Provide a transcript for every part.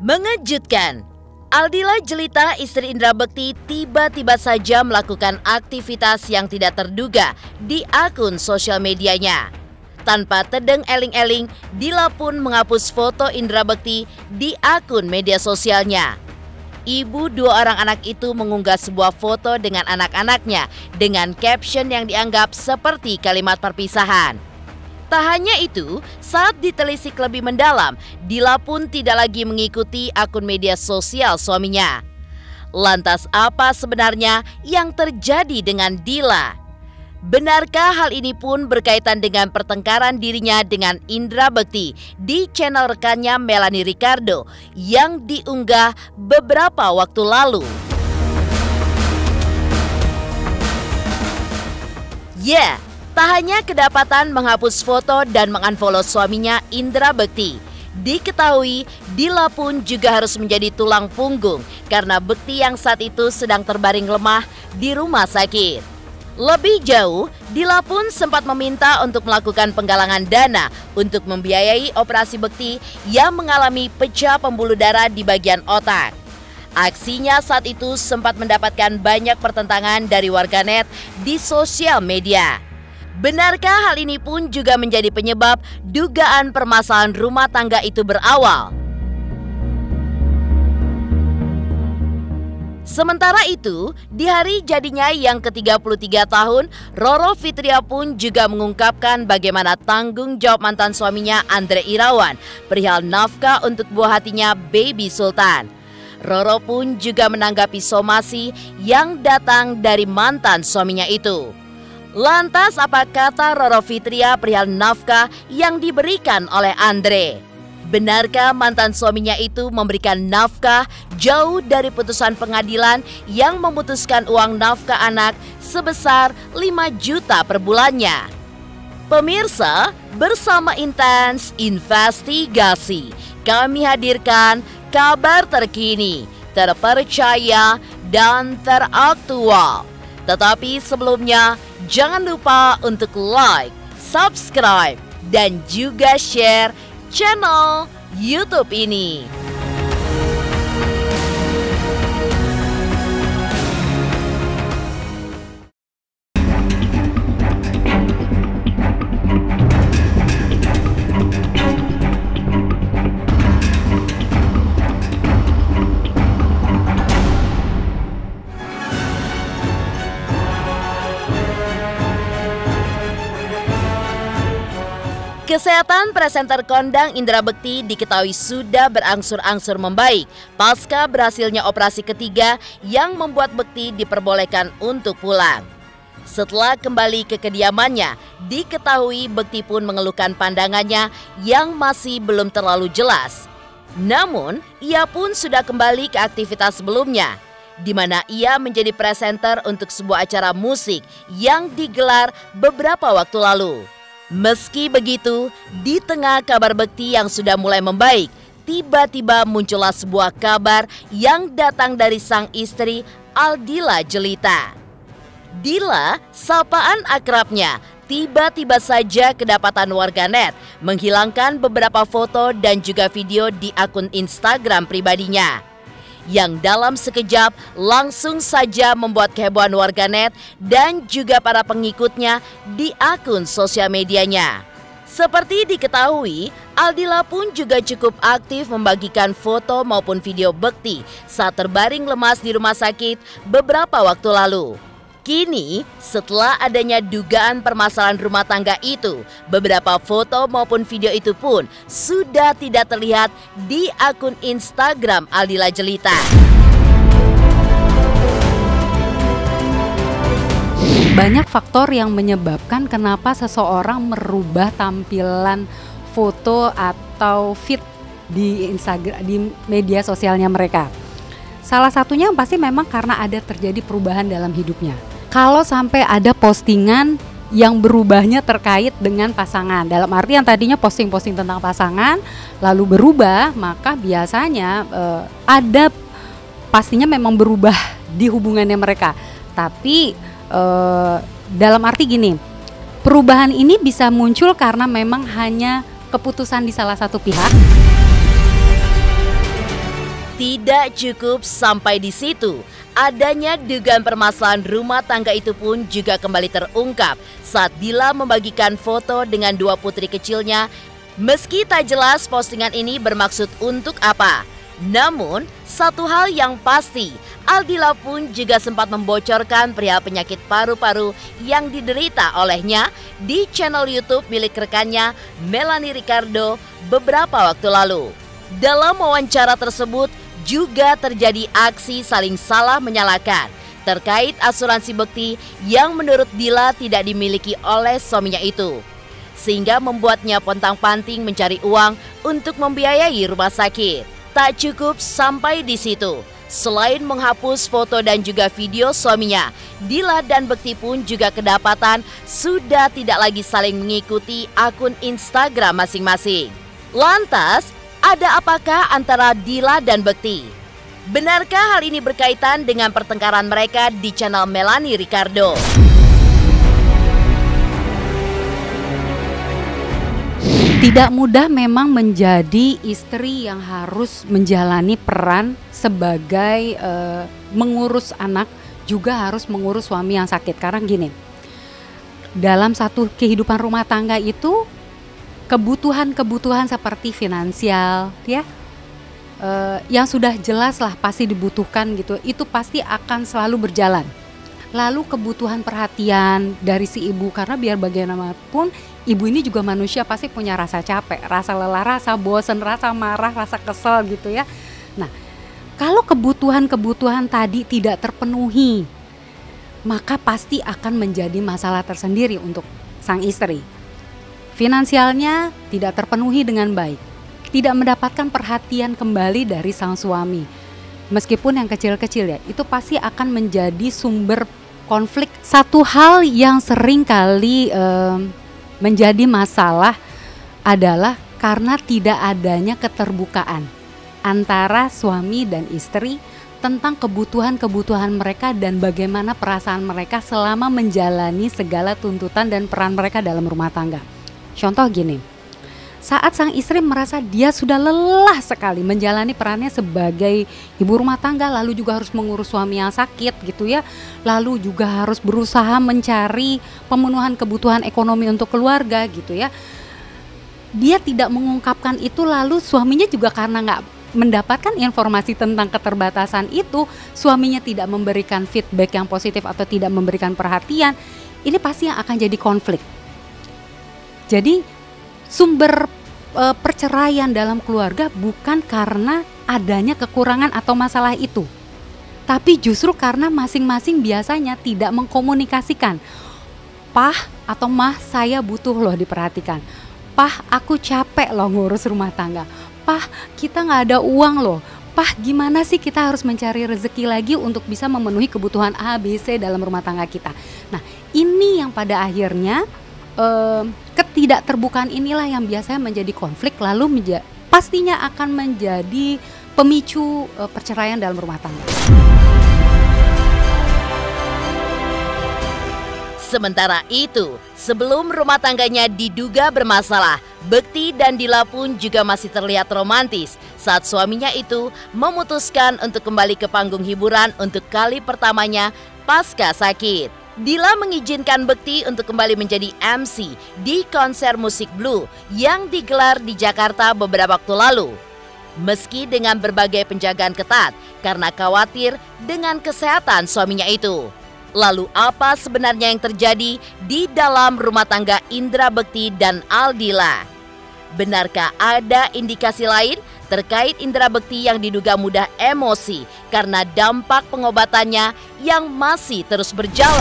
Mengejutkan, Aldila Jelita, istri Indra Bekti, tiba-tiba saja melakukan aktivitas yang tidak terduga di akun sosial medianya. Tanpa tedeng eling-eling, Dila pun menghapus foto Indra Bekti di akun media sosialnya. Ibu dua orang anak itu mengunggah sebuah foto dengan anak-anaknya dengan caption yang dianggap seperti kalimat perpisahan. Tak hanya itu, saat ditelisik lebih mendalam, Dila pun tidak lagi mengikuti akun media sosial suaminya. Lantas apa sebenarnya yang terjadi dengan Dila? Benarkah hal ini pun berkaitan dengan pertengkaran dirinya dengan Indra Bekti di channel rekannya Melanie Ricardo yang diunggah beberapa waktu lalu? Tak hanya kedapatan menghapus foto dan mengunfollow suaminya Indra Bekti, diketahui Dila pun juga harus menjadi tulang punggung karena Bekti yang saat itu sedang terbaring lemah di rumah sakit. Lebih jauh, Dila pun sempat meminta untuk melakukan penggalangan dana untuk membiayai operasi Bekti yang mengalami pecah pembuluh darah di bagian otak. Aksinya saat itu sempat mendapatkan banyak pertentangan dari warganet di sosial media. Benarkah hal ini pun juga menjadi penyebab dugaan permasalahan rumah tangga itu berawal? Sementara itu, di hari jadinya yang ke-33 tahun, Roro Fitria pun juga mengungkapkan bagaimana tanggung jawab mantan suaminya Andre Irawan perihal nafkah untuk buah hatinya Baby Sultan. Roro pun juga menanggapi somasi yang datang dari mantan suaminya itu. Lantas apa kata Roro Fitria perihal nafkah yang diberikan oleh Andre? Benarkah mantan suaminya itu memberikan nafkah jauh dari putusan pengadilan yang memutuskan uang nafkah anak sebesar 5 juta per bulannya? Pemirsa, bersama Intens Investigasi, kami hadirkan kabar terkini, terpercaya, dan teraktual. Tetapi sebelumnya, jangan lupa untuk like, subscribe, dan juga share channel YouTube ini. Kesehatan presenter kondang Indra Bekti diketahui sudah berangsur-angsur membaik pasca berhasilnya operasi ketiga yang membuat Bekti diperbolehkan untuk pulang. Setelah kembali ke kediamannya, diketahui Bekti pun mengeluhkan pandangannya yang masih belum terlalu jelas. Namun, ia pun sudah kembali ke aktivitas sebelumnya, di mana ia menjadi presenter untuk sebuah acara musik yang digelar beberapa waktu lalu. Meski begitu, di tengah kabar Bekti yang sudah mulai membaik, tiba-tiba muncullah sebuah kabar yang datang dari sang istri Aldila Jelita. Dila, sapaan akrabnya, tiba-tiba saja kedapatan warganet menghilangkan beberapa foto dan juga video di akun Instagram pribadinya, yang dalam sekejap langsung saja membuat kehebohan warganet dan juga para pengikutnya di akun sosial medianya. Seperti diketahui, Aldila pun juga cukup aktif membagikan foto maupun video Bekti saat terbaring lemas di rumah sakit beberapa waktu lalu. Kini, setelah adanya dugaan permasalahan rumah tangga itu, beberapa foto maupun video itu pun sudah tidak terlihat di akun Instagram Aldila Jelita. Banyak faktor yang menyebabkan kenapa seseorang merubah tampilan foto atau feed di Instagram, di media sosialnya mereka. Salah satunya pasti memang karena ada terjadi perubahan dalam hidupnya. Kalau sampai ada postingan yang berubahnya terkait dengan pasangan, dalam arti yang tadinya posting-posting tentang pasangan lalu berubah, maka biasanya ada pastinya memang berubah di hubungannya mereka. Tapi dalam arti gini, perubahan ini bisa muncul karena memang hanya keputusan di salah satu pihak. Tidak cukup sampai di situ, adanya dugaan permasalahan rumah tangga itu pun juga kembali terungkap saat Dila membagikan foto dengan dua putri kecilnya. Meski tak jelas postingan ini bermaksud untuk apa, namun satu hal yang pasti, Aldila pun juga sempat membocorkan perihal penyakit paru-paru yang diderita olehnya di channel YouTube milik rekannya Melanie Ricardo beberapa waktu lalu. Dalam wawancara tersebut juga terjadi aksi saling salah menyalahkan terkait asuransi bekti yang menurut Dila tidak dimiliki oleh suaminya itu, sehingga membuatnya pontang-panting mencari uang untuk membiayai rumah sakit. Tak cukup sampai di situ, selain menghapus foto dan juga video suaminya, Dila dan Bekti pun juga kedapatan sudah tidak lagi saling mengikuti akun Instagram masing-masing. Lantas, ada apakah antara Dila dan Bekti? Benarkah hal ini berkaitan dengan pertengkaran mereka di channel Melanie Ricardo? Tidak mudah memang menjadi istri yang harus menjalani peran sebagai mengurus anak, juga harus mengurus suami yang sakit. Karena gini, dalam satu kehidupan rumah tangga itu kebutuhan-kebutuhan seperti finansial ya, yang sudah jelas lah pasti dibutuhkan gitu, itu pasti akan selalu berjalan. Lalu kebutuhan perhatian dari si ibu, karena biar bagaimanapun ibu ini juga manusia, pasti punya rasa capek, rasa lelah, rasa bosan, rasa marah, rasa kesel gitu ya. Nah, kalau kebutuhan-kebutuhan tadi tidak terpenuhi, maka pasti akan menjadi masalah tersendiri untuk sang istri. Finansialnya tidak terpenuhi dengan baik, tidak mendapatkan perhatian kembali dari sang suami. Meskipun yang kecil-kecil ya, itu pasti akan menjadi sumber konflik. Satu hal yang sering kali menjadi masalah adalah karena tidak adanya keterbukaan antara suami dan istri tentang kebutuhan-kebutuhan mereka dan bagaimana perasaan mereka selama menjalani segala tuntutan dan peran mereka dalam rumah tangga. Contoh gini, saat sang istri merasa dia sudah lelah sekali menjalani perannya sebagai ibu rumah tangga, lalu juga harus mengurus suami yang sakit gitu ya, lalu juga harus berusaha mencari pemenuhan kebutuhan ekonomi untuk keluarga gitu ya. Dia tidak mengungkapkan itu, lalu suaminya juga karena nggak mendapatkan informasi tentang keterbatasan itu, suaminya tidak memberikan feedback yang positif atau tidak memberikan perhatian, ini pasti yang akan jadi konflik. Jadi sumber perceraian dalam keluarga bukan karena adanya kekurangan atau masalah itu, tapi justru karena masing-masing biasanya tidak mengkomunikasikan. Pah atau mah, saya butuh loh diperhatikan. Pah, aku capek loh ngurus rumah tangga. Pah, kita nggak ada uang loh. Pah, gimana sih kita harus mencari rezeki lagi untuk bisa memenuhi kebutuhan A, B, C dalam rumah tangga kita. Nah, ini yang pada akhirnya ketidakterbukaan inilah yang biasanya menjadi konflik, lalu pastinya akan menjadi pemicu perceraian dalam rumah tangga. Sementara itu, sebelum rumah tangganya diduga bermasalah, Bekti dan Dila pun juga masih terlihat romantis saat suaminya itu memutuskan untuk kembali ke panggung hiburan untuk kali pertamanya pasca sakit. Dila mengizinkan Bekti untuk kembali menjadi MC di konser musik Blue yang digelar di Jakarta beberapa waktu lalu. Meski dengan berbagai penjagaan ketat karena khawatir dengan kesehatan suaminya itu. Lalu apa sebenarnya yang terjadi di dalam rumah tangga Indra Bekti dan Aldila? Benarkah ada indikasi lain terkait Indra Bekti yang diduga mudah emosi karena dampak pengobatannya yang masih terus berjalan?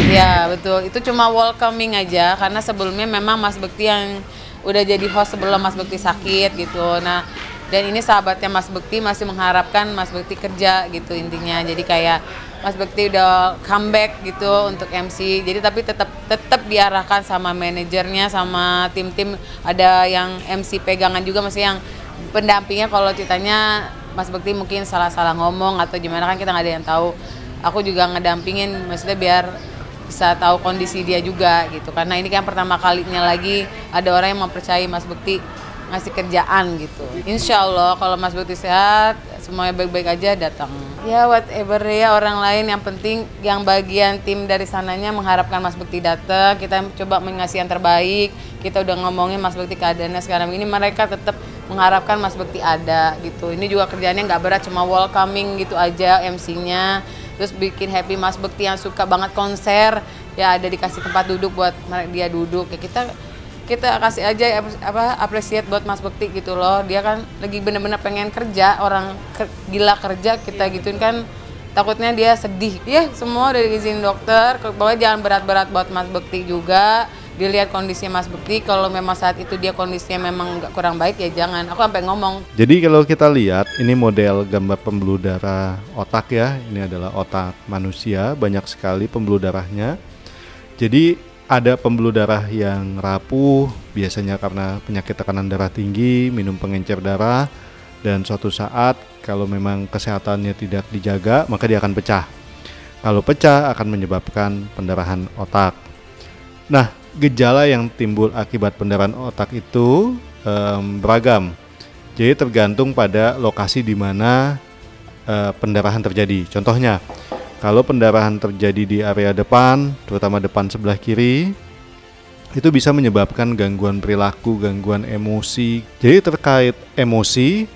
Ya betul, itu cuma welcoming aja karena sebelumnya memang Mas Bekti yang udah jadi host sebelum Mas Bekti sakit gitu. Nah, dan ini sahabatnya Mas Bekti masih mengharapkan Mas Bekti kerja gitu intinya. Jadi kayak Mas Bekti udah comeback gitu untuk MC. Jadi tapi tetap diarahkan sama manajernya, sama tim-tim, ada yang MC pegangan juga, masih yang pendampingnya kalau ceritanya Mas Bekti mungkin salah-salah ngomong atau gimana kan kita nggak ada yang tahu. Aku juga ngedampingin, maksudnya biar bisa tahu kondisi dia juga gitu. Karena ini kan pertama kalinya lagi ada orang yang mempercayai Mas Bekti ngasih kerjaan gitu. Insya Allah kalau Mas Bekti sehat, semuanya baik-baik aja datang. Ya whatever ya orang lain, yang penting yang bagian tim dari sananya mengharapkan Mas Bekti datang. Kita coba mengasih yang terbaik. Kita udah ngomongin Mas Bekti keadaannya sekarang ini, mereka tetap mengharapkan Mas Bekti ada gitu. Ini juga kerjaannya nggak berat, cuma welcoming gitu aja MC-nya. Terus bikin happy Mas Bekti yang suka banget konser, ya ada dikasih tempat duduk buat dia duduk. Ya kita kasih aja appreciate buat Mas Bekti gitu loh. Dia kan lagi bener-bener pengen kerja, orang gila kerja, kita gituin kan takutnya dia sedih. Ya semua udah diizinin dokter, pokoknya jangan berat-berat buat Mas Bekti juga. Dilihat kondisinya Mas Bekti, kalau memang saat itu dia kondisinya memang nggak kurang baik ya jangan. Aku sampai ngomong. Jadi kalau kita lihat ini model gambar pembuluh darah otak ya. Ini adalah otak manusia, banyak sekali pembuluh darahnya. Jadi ada pembuluh darah yang rapuh, biasanya karena penyakit tekanan darah tinggi, minum pengencer darah, dan suatu saat kalau memang kesehatannya tidak dijaga, maka dia akan pecah. Kalau pecah akan menyebabkan pendarahan otak. Nah, gejala yang timbul akibat pendarahan otak itu beragam. Jadi tergantung pada lokasi di mana pendarahan terjadi. Contohnya, kalau pendarahan terjadi di area depan, terutama depan sebelah kiri, itu bisa menyebabkan gangguan perilaku, gangguan emosi. Jadi terkait emosi,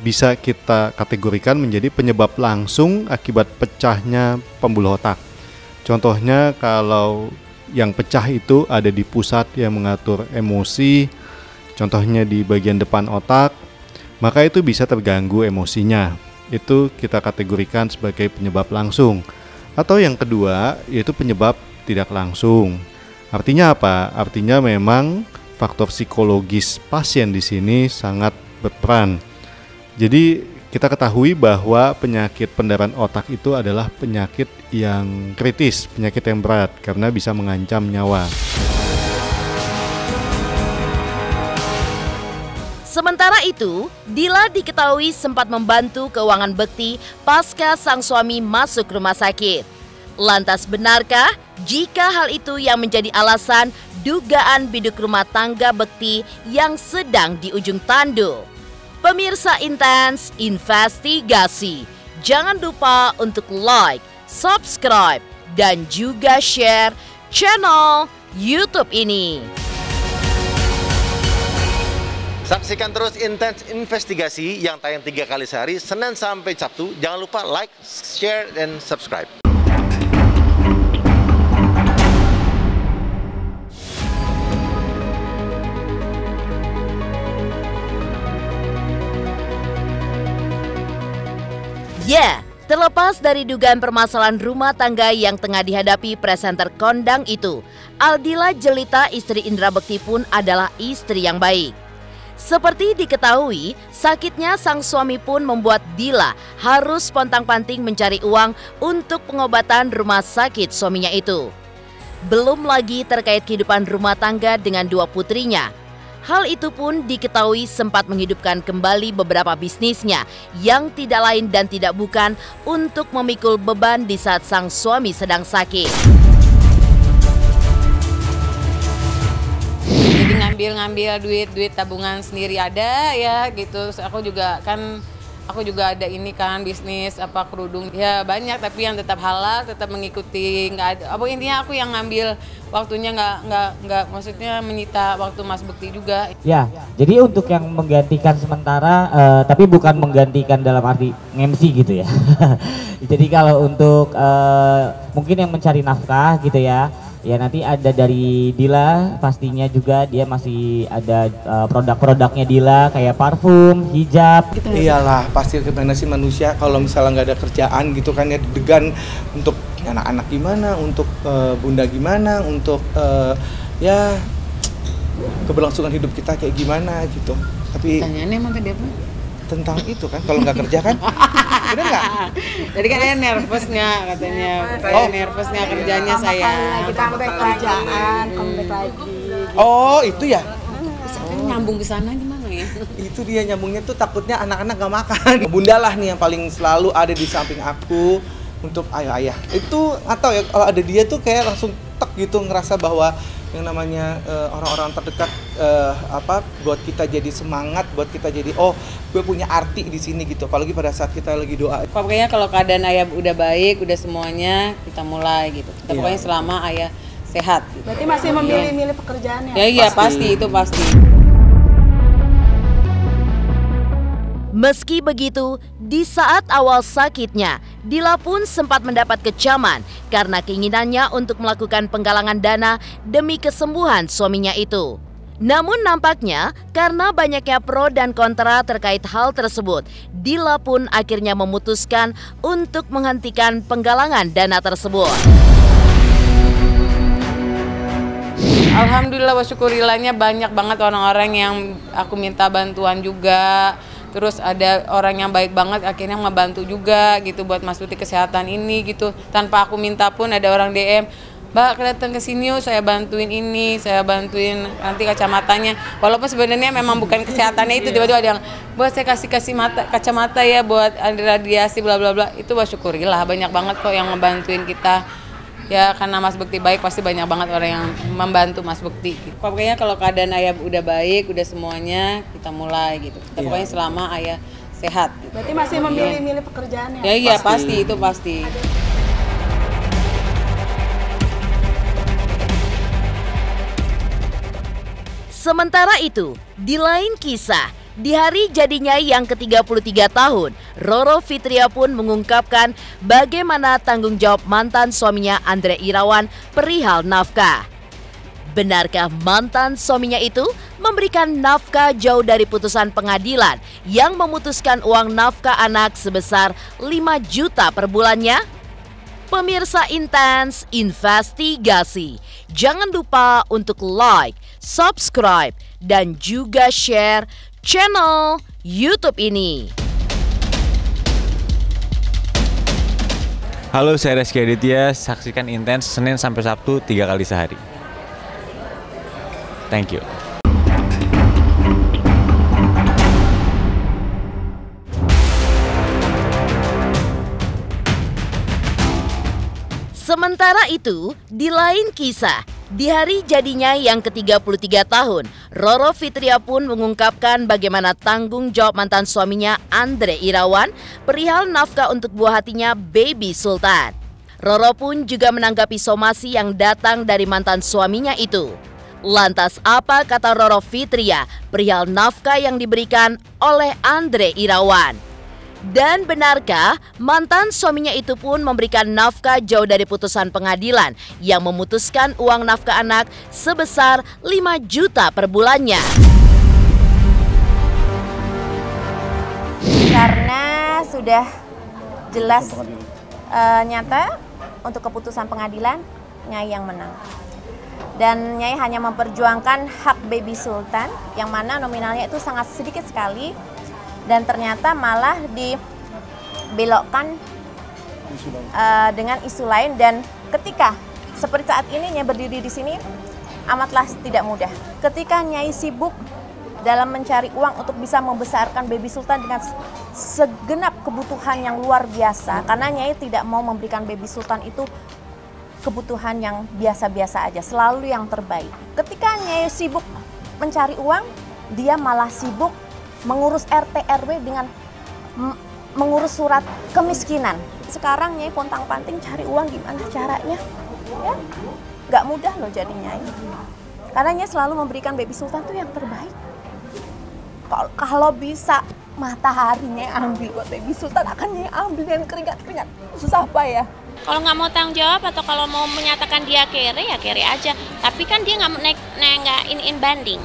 bisa kita kategorikan menjadi penyebab langsung akibat pecahnya pembuluh otak. Contohnya kalau yang pecah itu ada di pusat yang mengatur emosi, contohnya di bagian depan otak, maka itu bisa terganggu emosinya. Itu kita kategorikan sebagai penyebab langsung. Atau yang kedua yaitu penyebab tidak langsung. Artinya apa? Artinya memang faktor psikologis pasien di sini sangat berperan. Jadi kita ketahui bahwa penyakit pendarahan otak itu adalah penyakit yang kritis, penyakit yang berat karena bisa mengancam nyawa. Sementara itu, Dila diketahui sempat membantu keuangan Bekti pasca sang suami masuk rumah sakit. Lantas benarkah jika hal itu yang menjadi alasan dugaan biduk rumah tangga Bekti yang sedang di ujung tanduk? Pemirsa Intens Investigasi, jangan lupa untuk like, subscribe, dan juga share channel YouTube ini. Saksikan terus Intens Investigasi yang tayang 3 kali sehari, Senin sampai Sabtu. Jangan lupa like, share, dan subscribe. Ya, terlepas dari dugaan permasalahan rumah tangga yang tengah dihadapi presenter kondang itu, Aldila Jelita, istri Indra Bekti pun adalah istri yang baik. Seperti diketahui, sakitnya sang suami pun membuat Dila harus pontang-panting mencari uang untuk pengobatan rumah sakit suaminya itu. Belum lagi terkait kehidupan rumah tangga dengan 2 putrinya. Hal itu pun diketahui sempat menghidupkan kembali beberapa bisnisnya yang tidak lain dan tidak bukan untuk memikul beban di saat sang suami sedang sakit. Jadi ngambil duit tabungan sendiri ada ya gitu. Aku juga ada ini kan bisnis kerudung ya banyak, tapi yang tetap halal, tetap mengikuti, nggak ada intinya aku yang ngambil waktunya, nggak maksudnya menyita waktu Mas Bekti juga. Ya, jadi untuk yang menggantikan sementara, tapi bukan menggantikan dalam arti MC gitu ya. Jadi kalau untuk mungkin yang mencari nafkah gitu ya, ya nanti ada dari Dila, pastinya juga dia masih ada produk-produknya Dila kayak parfum, hijab. Iyalah, pasti gimana sih manusia kalau misalnya nggak ada kerjaan gitu kan ya, deg-degan untuk anak-anak gimana, untuk bunda gimana, untuk ya keberlangsungan hidup kita kayak gimana gitu. Tapi pertanyaannya emang tadi apa? Tentang itu kan, kalau nggak kerja kan, bener nggak? Jadi kan saya nervousnya katanya, nervousnya kerjanya saya. Kita comeback kerjaan, comeback lagi. Oh itu ya? Nyambung ke sana gimana ya? Itu dia nyambungnya tuh, takutnya anak-anak gak makan. Bunda lah nih yang paling selalu ada di samping aku, untuk ayo ayah. Itu atau ya kalau ada dia tuh kayak langsung tek gitu, ngerasa bahwa yang namanya orang-orang terdekat buat kita jadi semangat, buat kita jadi gue punya arti di sini gitu. Apalagi pada saat kita lagi doa. Pokoknya kalau keadaan ayah udah baik, udah semuanya kita mulai gitu. Kita pokoknya selama ayah sehat. Gitu. Berarti masih memilih-milih pekerjaannya? Ya iya pasti itu pasti. Meski begitu, di saat awal sakitnya, Dila pun sempat mendapat kecaman karena keinginannya untuk melakukan penggalangan dana demi kesembuhan suaminya itu. Namun nampaknya karena banyaknya pro dan kontra terkait hal tersebut, Dila pun akhirnya memutuskan untuk menghentikan penggalangan dana tersebut. Alhamdulillah wa syukurilahnya banyak banget orang-orang yang aku minta bantuan juga. Terus ada orang yang baik banget akhirnya ngebantu juga gitu buat Mas Luti kesehatan ini gitu. Tanpa aku minta pun ada orang DM, "Mbak, datang ke sini yuk, saya bantuin ini, saya bantuin nanti kacamatanya." Walaupun sebenarnya memang bukan kesehatannya itu, tiba-tiba ada yang, "Buat saya kasih kacamata ya buat radiasi bla bla bla." Itu bersyukurilah banyak banget kok yang ngebantuin kita. Ya karena Mas Bekti baik pasti banyak banget orang yang membantu Mas Bekti. Pokoknya kalau keadaan ayah udah baik, udah semuanya kita mulai gitu. Kita pokoknya selama ayah sehat. Gitu. Berarti masih memilih-milih pekerjaannya? Ya iya pasti itu pasti. Sementara itu, di lain kisah, di hari jadinya yang ke-33 tahun, Roro Fitria pun mengungkapkan bagaimana tanggung jawab mantan suaminya Andre Irawan perihal nafkah. Benarkah mantan suaminya itu memberikan nafkah jauh dari putusan pengadilan yang memutuskan uang nafkah anak sebesar 5 juta per bulannya? Pemirsa Intens Investigasi, jangan lupa untuk like, subscribe, dan juga share channel YouTube ini. Halo, saya Reski Aditya. Saksikan Intens Senin sampai Sabtu 3 kali sehari. Thank you. Sementara itu, di lain kisah, di hari jadinya yang ke-33 tahun, Roro Fitria pun mengungkapkan bagaimana tanggung jawab mantan suaminya Andre Irawan perihal nafkah untuk buah hatinya Baby Sultan. Roro pun juga menanggapi somasi yang datang dari mantan suaminya itu. Lantas apa kata Roro Fitria perihal nafkah yang diberikan oleh Andre Irawan? Dan benarkah mantan suaminya itu pun memberikan nafkah jauh dari putusan pengadilan yang memutuskan uang nafkah anak sebesar 5 juta per bulannya? Karena sudah jelas nyata untuk keputusan pengadilan, Nyai yang menang. Dan Nyai hanya memperjuangkan hak Baby Sultan yang mana nominalnya itu sangat sedikit sekali. Dan ternyata malah dibelokkan dengan isu lain, dan ketika seperti saat ini Nyai berdiri di sini amatlah tidak mudah. Ketika Nyai sibuk dalam mencari uang untuk bisa membesarkan Baby Sultan dengan segenap kebutuhan yang luar biasa, karena Nyai tidak mau memberikan Baby Sultan itu kebutuhan yang biasa-biasa aja, selalu yang terbaik. Ketika Nyai sibuk mencari uang, dia malah sibuk mengurus RT RW dengan mengurus surat kemiskinan. Sekarang Nyai pontang-panting cari uang gimana caranya, ya nggak mudah loh jadi Nyai. Karena Nyai selalu memberikan Baby Sultan tuh yang terbaik. Kalau bisa matahari Nyai ambil buat Baby Sultan, akan Nyai ambil dengan keringat-keringat. Susah apa ya? Kalau nggak mau tanggung jawab atau kalau mau menyatakan dia kere, ya kere aja. Tapi kan dia nggak in banding.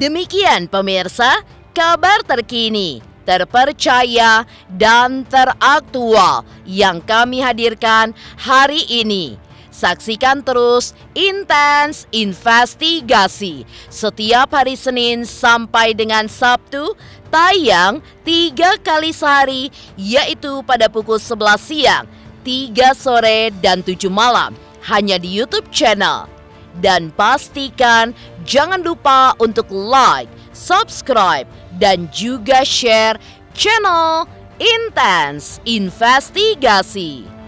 Demikian pemirsa, kabar terkini, terpercaya, dan teraktual yang kami hadirkan hari ini. Saksikan terus Intens Investigasi setiap hari Senin sampai dengan Sabtu, tayang 3 kali sehari, yaitu pada pukul 11 siang, 3 sore, dan 7 malam, hanya di YouTube channel. Dan pastikan Jangan lupa untuk like, subscribe, dan juga share channel Intens Investigasi.